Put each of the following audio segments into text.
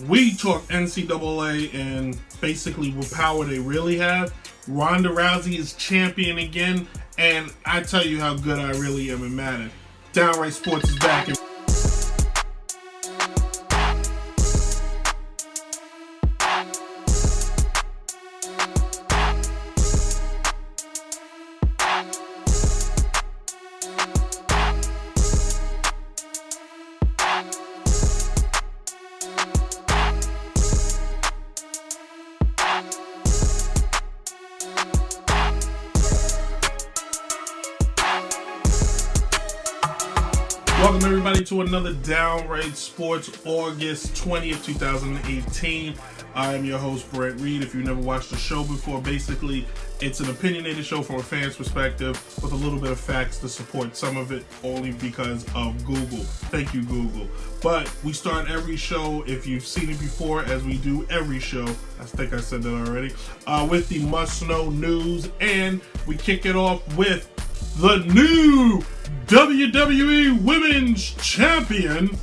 we talk NCAA and basically what power they really have. Ronda Rousey is champion again, and I tell you how good I really am in Madden. Downright Sports is back. Welcome everybody to another Downright Sports, August 20th, 2018. I am your host, Brent Reed. If you've never watched the show before, basically it's an opinionated show from a fan's perspective with a little bit of facts to support some of it only because of Google. Thank you, Google. But we start every show, if you've seen it before, as we do every show, I think I said that already, with the must-know news, and we kick it off with the new WWE Women's Champion,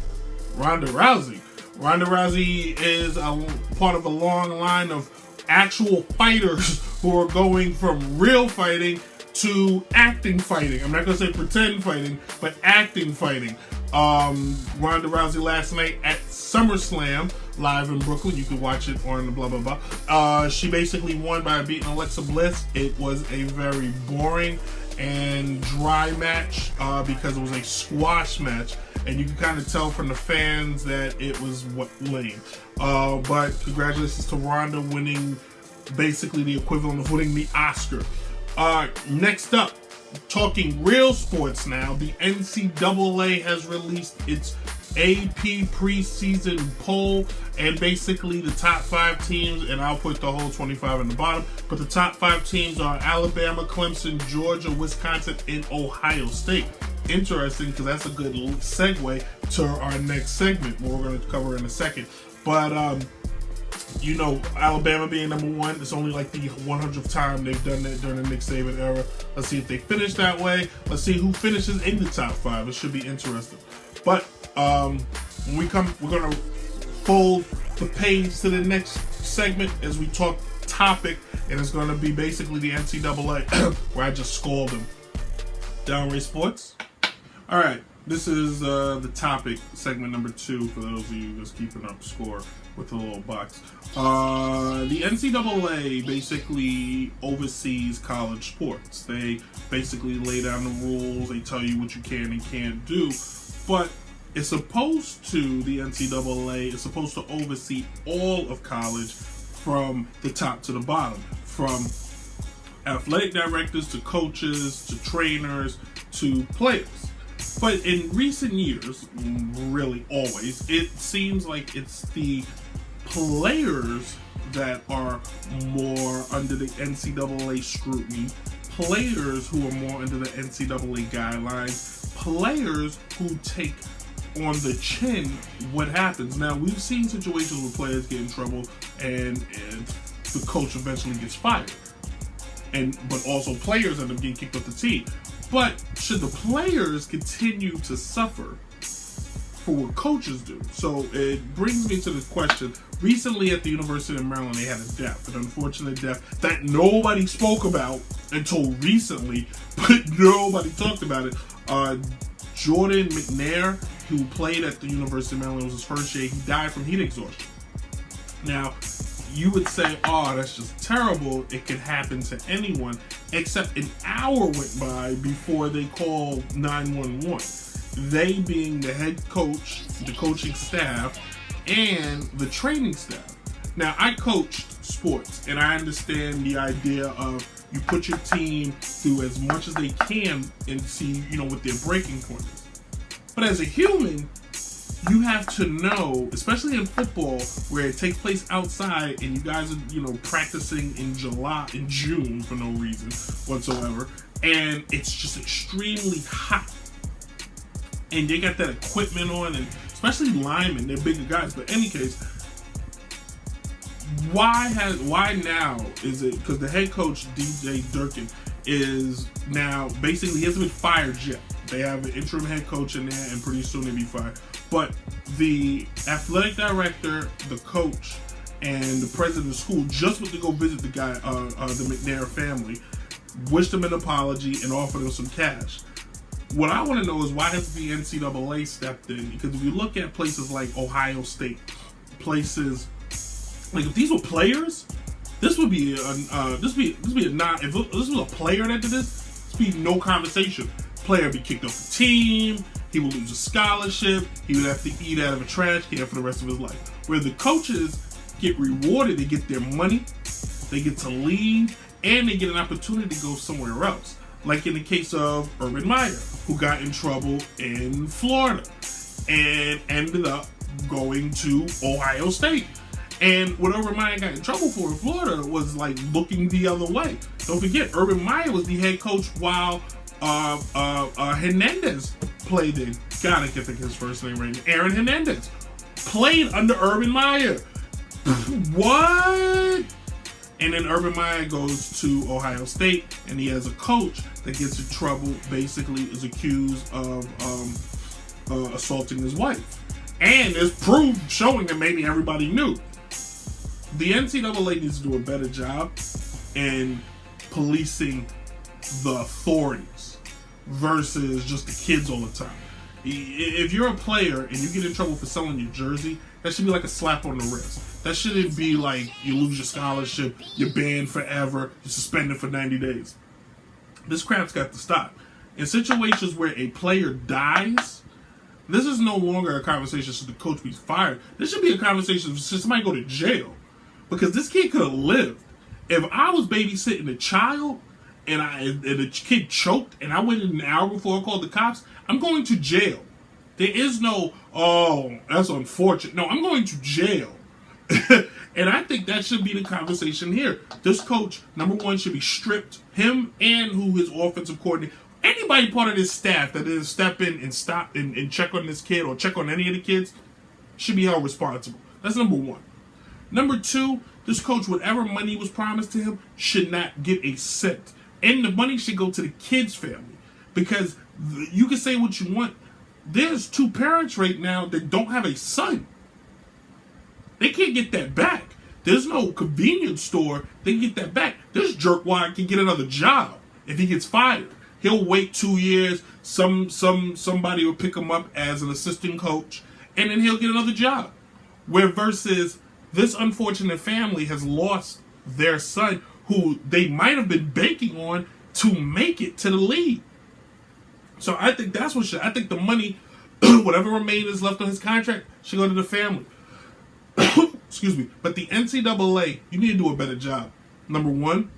Ronda Rousey. Ronda Rousey is a part of a long line of actual fighters who are going from real fighting to acting fighting. I'm not going to say pretend fighting, but acting fighting. Ronda Rousey last night at Summerslam, live in Brooklyn. You can watch it on the blah, blah, blah. She basically won by beating Alexa Bliss. It was a very boring and dry match because it was a squash match, and you can kind of tell from the fans that it was lame. But congratulations to Ronda winning basically the equivalent of winning the Oscar. Next up, talking real sports now, the NCAA has released its AP preseason poll, and basically the top 5 teams, and I'll put the whole 25 in the bottom, but the top 5 teams are Alabama, Clemson, Georgia, Wisconsin, and Ohio State. Interesting, because that's a good segue to our next segment, what we're going to cover in a second. But you know, Alabama being number 1, it's only like the 100th time they've done that during the Nick Saban era. Let's see if they finish that way. Let's see who finishes in the top 5. It should be interesting. But when we come, we're going to fold the page to the next segment as we talk topic, and it's going to be basically the NCAA, where I just scold them. Downright Sports. All right, this is the topic, segment number 2, for those of you just keeping up score with the little box. The NCAA basically oversees college sports. They basically lay down the rules. They tell you what you can and can't do. But it's supposed to, the NCAA is supposed to oversee all of college from the top to the bottom. From athletic directors to coaches to trainers to players. But in recent years, really always, it seems like it's the players that are more under the NCAA scrutiny, players who are more under the NCAA guidelines, players who take on the chin what happens. Now, we've seen situations where players get in trouble and the coach eventually gets fired. But also players end up getting kicked off the team. But should the players continue to suffer for what coaches do? So it brings me to the question. Recently at the University of Maryland, they had a death, an unfortunate death that nobody spoke about until recently, but nobody talked about it. Jordan McNair, who played at the University of Maryland, it was his first year, he died from heat exhaustion. Now, you would say, oh, that's just terrible. It could happen to anyone, except an hour went by before they called 911. They being the head coach, the coaching staff, and the training staff. Now, I coached sports, and I understand the idea of you put your team through as much as they can and see, what their breaking point is. But as a human, you have to know, especially in football, where it takes place outside and you guys are, practicing in June for no reason whatsoever, and it's just extremely hot. And they got that equipment on, and especially linemen, they're bigger guys. But in any case, why now is it? Because the head coach, DJ Durkin, is now basically, he hasn't been fired yet. They have an interim head coach in there, and pretty soon they'll be fired. But the athletic director, the coach, and the president of the school just went to go visit the guy, the McNair family, wished him an apology, and offered him some cash. What I want to know is why has the NCAA stepped in? Because if you look at places like Ohio State, places like if these were players, this would be a this would be a non. If this was a player that did this would be no conversation. Player would be kicked off the team. He would lose a scholarship. He would have to eat out of a trash can for the rest of his life. Where the coaches get rewarded, they get their money, they get to leave, and they get an opportunity to go somewhere else. Like in the case of Urban Meyer, who got in trouble in Florida and ended up going to Ohio State. And what Urban Meyer got in trouble for in Florida was like looking the other way. Don't forget, Urban Meyer was the head coach while Hernandez played in. God, I can't think of his first name right now. Aaron Hernandez played under Urban Meyer. What? And then Urban Meyer goes to Ohio State, and he has a coach that gets in trouble, basically is accused of assaulting his wife. And there's proof showing that maybe everybody knew. The NCAA needs to do a better job in policing the authorities versus just the kids all the time. If you're a player and you get in trouble for selling your jersey, that should be like a slap on the wrist. That shouldn't be like you lose your scholarship, you're banned forever, you're suspended for 90 days. This crap's got to stop. In situations where a player dies, this is no longer a conversation should the coach be fired. This should be a conversation should somebody go to jail. Because this kid could have lived. If I was babysitting a child and the kid choked and I waited an hour before I called the cops, I'm going to jail. There is no, oh, that's unfortunate. No, I'm going to jail. And I think that should be the conversation here. This coach, number one, should be stripped. Him and his offensive coordinator, anybody part of this staff that didn't step in and stop and check on this kid or check on any of the kids should be held responsible. That's number one. Number two, this coach, whatever money was promised to him, should not get a cent. And the money should go to the kid's family. Because you can say what you want. There's two parents right now that don't have a son. They can't get that back. There's no convenience store they can get that back. This jerkwad can get another job if he gets fired. He'll wait 2 years. Somebody will pick him up as an assistant coach, and then he'll get another job. Where versus this unfortunate family has lost their son, who they might have been banking on to make it to the league. So I think that's what I think the money, whatever remains left on his contract, should go to the family. Excuse me. But the NCAA, you need to do a better job. Number one,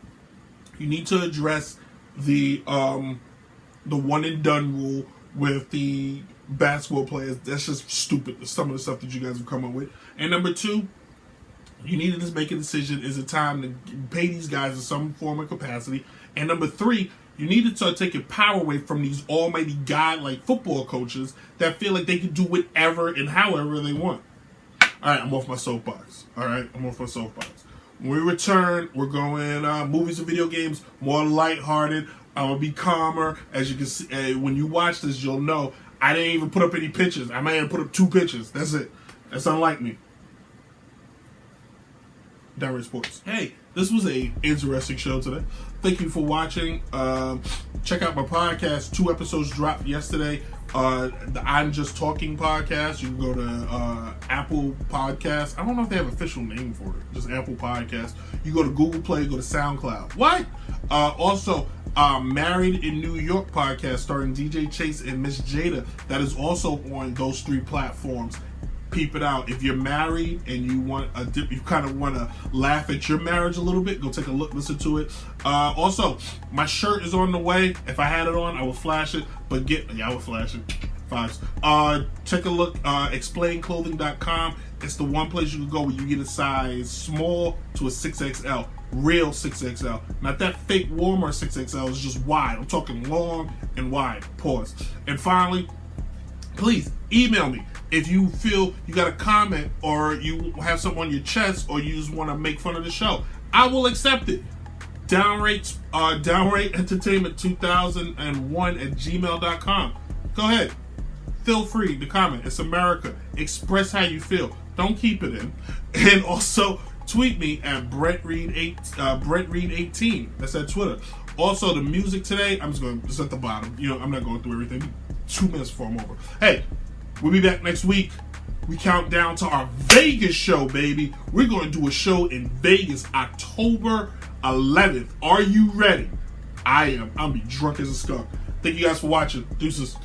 you need to address the one and done rule with the basketball players. That's just stupid. Some of the stuff that you guys have come up with. And number two, you need to just make a decision. Is it time to pay these guys in some form of capacity? And number three, you need to start taking power away from these almighty God-like football coaches that feel like they can do whatever and however they want. All right, I'm off my soapbox. When we return, we're going movies and video games, more lighthearted. I'm going to be calmer. As you can see, when you watch this, you'll know I didn't even put up any pictures. I might have put up 2 pictures. That's it. That's unlike me. Downright Sports. Hey, this was a interesting show today. Thank you for watching. Check out my podcast. 2 episodes dropped yesterday. The I'm Just Talking podcast. You can go to Apple Podcasts. I don't know if they have an official name for it. Just Apple Podcasts. You go to Google Play, go to SoundCloud. What? Also, Married in New York podcast starring DJ Chase and Miss Jada. That is also on those 3 platforms. Peep it out. If you're married and you kind of want to laugh at your marriage a little bit, go take a look, listen to it. Also, my shirt is on the way. If I had it on, I would flash it. But I would flash it. 5s. Take a look. ExplainClothing.com. It's the one place you can go where you get a size small to a 6XL. Real 6XL. Not that fake Walmart 6XL. It's just wide. I'm talking long and wide. Pause. And finally, please email me. If you feel you got a comment or you have something on your chest or you just want to make fun of the show, I will accept it. Downrate Entertainment 2001 at gmail.com. Go ahead. Feel free to comment. It's America. Express how you feel. Don't keep it in. And also tweet me at Brent Reed 18. That's at Twitter. Also, the music today, I'm just going to, it's at the bottom. I'm not going through everything. 2 minutes before I'm over. Hey, we'll be back next week. We count down to our Vegas show, baby. We're going to do a show in Vegas, October 11th. Are you ready? I am. I'll be drunk as a skunk. Thank you guys for watching. Deuces.